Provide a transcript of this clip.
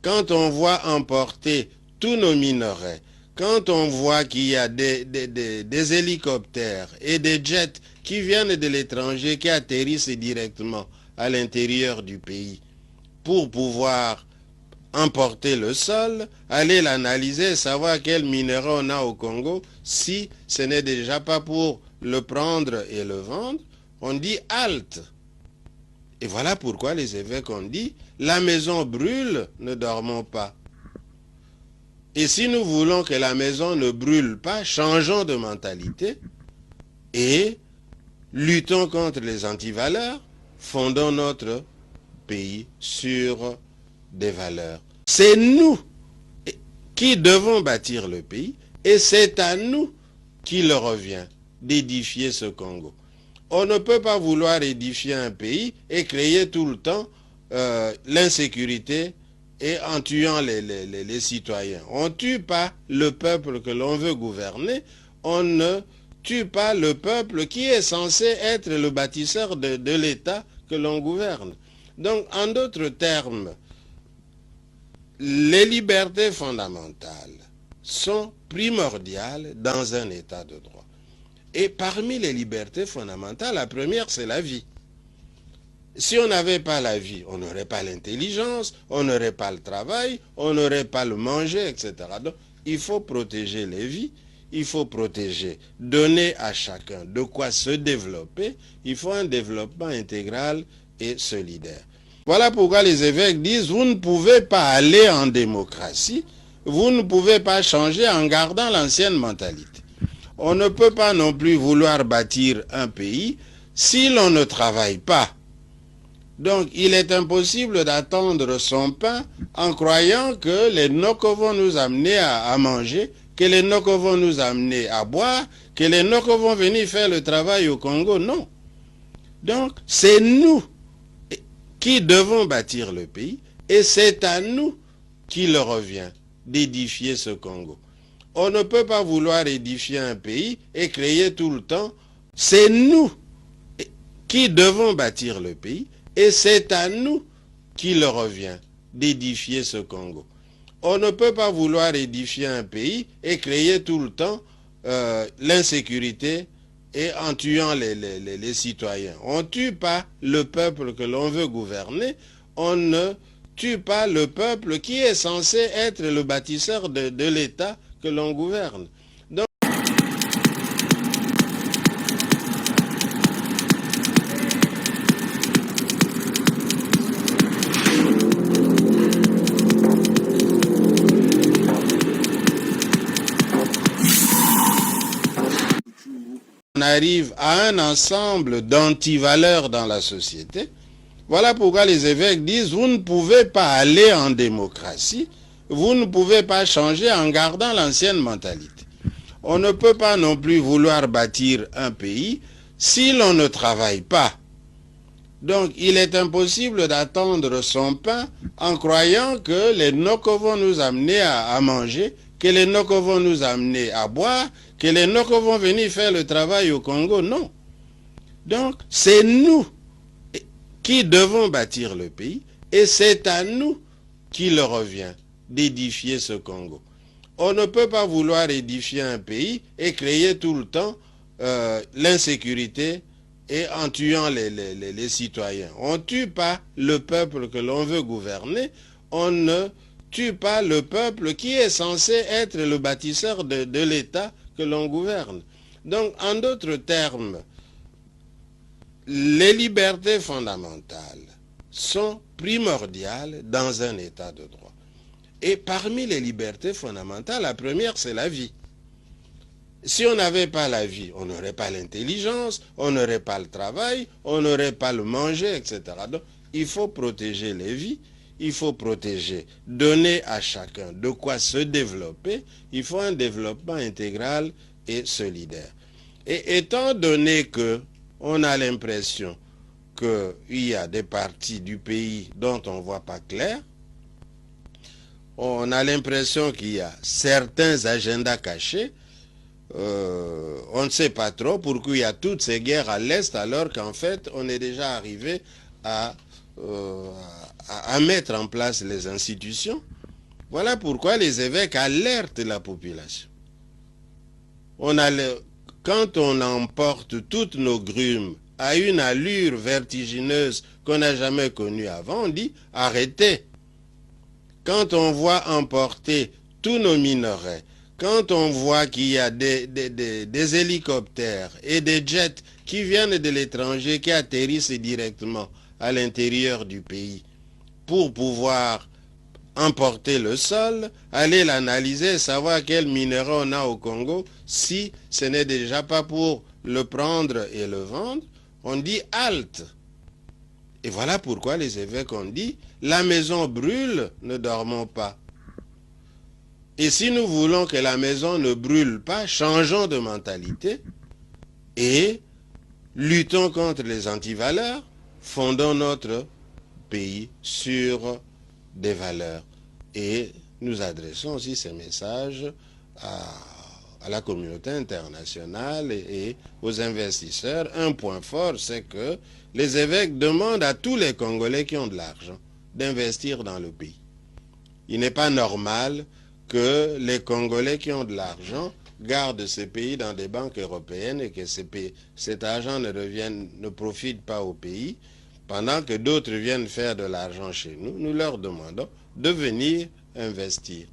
quand on voit emporter tous nos minerais, quand on voit qu'il y a des hélicoptères et des jets qui viennent de l'étranger, qui atterrissent directement à l'intérieur du pays pour pouvoir emporter le sol, aller l'analyser, savoir quel minerai on a au Congo, si ce n'est déjà pas pour le prendre et le vendre, on dit halte. Et voilà pourquoi les évêques ont dit, la maison brûle, ne dormons pas. Et si nous voulons que la maison ne brûle pas, changeons de mentalité et luttons contre les antivaleurs, fondons notre pays sur des valeurs. C'est nous qui devons bâtir le pays et c'est à nous qu'il revient d'édifier ce Congo. On ne peut pas vouloir édifier un pays et créer tout le temps l'insécurité et en tuant les citoyens. On ne tue pas le peuple que l'on veut gouverner, on ne tue pas le peuple qui est censé être le bâtisseur de l'État que l'on gouverne. Donc, en d'autres termes, les libertés fondamentales sont primordiales dans un État de droit. Et parmi les libertés fondamentales, la première, c'est la vie. Si on n'avait pas la vie, on n'aurait pas l'intelligence, on n'aurait pas le travail, on n'aurait pas le manger, etc. Donc, il faut protéger les vies, il faut protéger, donner à chacun de quoi se développer. Il faut un développement intégral et solidaire. Voilà pourquoi les évêques disent, vous ne pouvez pas aller en démocratie, vous ne pouvez pas changer en gardant l'ancienne mentalité. On ne peut pas non plus vouloir bâtir un pays si l'on ne travaille pas. Donc, il est impossible d'attendre son pain en croyant que les nocos vont nous amener à manger, que les nocos vont nous amener à boire, que les nocos vont venir faire le travail au Congo. Non. Donc, c'est nous qui devons bâtir le pays et c'est à nous qu'il revient d'édifier ce Congo. On ne peut pas vouloir édifier un pays et créer tout le temps. C'est nous qui devons bâtir le pays et c'est à nous qu'il revient d'édifier ce Congo. On ne peut pas vouloir édifier un pays et créer tout le temps l'insécurité et en tuant les citoyens. On ne tue pas le peuple que l'on veut gouverner, on ne tue pas le peuple qui est censé être le bâtisseur de l'État que l'on gouverne. Donc, on arrive à un ensemble d'antivaleurs dans la société. Voilà pourquoi les évêques disent, vous ne pouvez pas aller en démocratie, vous ne pouvez pas changer en gardant l'ancienne mentalité. On ne peut pas non plus vouloir bâtir un pays si l'on ne travaille pas. Donc, il est impossible d'attendre son pain en croyant que les nocos vont nous amener à manger, que les nocos vont nous amener à boire, que les nocos vont venir faire le travail au Congo. Non. Donc, c'est nous qui devons bâtir le pays et c'est à nous qu'il revient d'édifier ce Congo. On ne peut pas vouloir édifier un pays et créer tout le temps l'insécurité et en tuant les citoyens. On ne tue pas le peuple que l'on veut gouverner, on ne tue pas le peuple qui est censé être le bâtisseur de l'État que l'on gouverne. Donc, en d'autres termes, les libertés fondamentales sont primordiales dans un État de droit. Et parmi les libertés fondamentales, la première, c'est la vie. Si on n'avait pas la vie, on n'aurait pas l'intelligence, on n'aurait pas le travail, on n'aurait pas le manger, etc. Donc, il faut protéger les vies, il faut protéger, donner à chacun de quoi se développer. Il faut un développement intégral et solidaire. Et étant donné que on a l'impression qu'il y a des parties du pays dont on ne voit pas clair, on a l'impression qu'il y a certains agendas cachés, on ne sait pas trop pourquoi il y a toutes ces guerres à l'Est alors qu'en fait on est déjà arrivé à mettre en place les institutions Voilà pourquoi les évêques alertent la population. Quand on emporte toutes nos grumes à une allure vertigineuse qu'on n'a jamais connue avant, on dit arrêtez. Quand on voit emporter tous nos minerais, quand on voit qu'il y a des hélicoptères et des jets qui viennent de l'étranger, qui atterrissent directement à l'intérieur du pays pour pouvoir emporter le sol, aller l'analyser, savoir quel minerai on a au Congo, si ce n'est déjà pas pour le prendre et le vendre, on dit halte. Et voilà pourquoi les évêques ont dit, la maison brûle, ne dormons pas. Et si nous voulons que la maison ne brûle pas, changeons de mentalité et luttons contre les antivaleurs, fondons notre pays sur des valeurs. Et nous adressons aussi ces messages à la communauté internationale et aux investisseurs. Un point fort, c'est que les évêques demandent à tous les Congolais qui ont de l'argent d'investir dans le pays. Il n'est pas normal que les Congolais qui ont de l'argent gardent ces pays dans des banques européennes et que cet argent ne profite pas au pays, pendant que d'autres viennent faire de l'argent chez nous. Nous leur demandons de venir investir.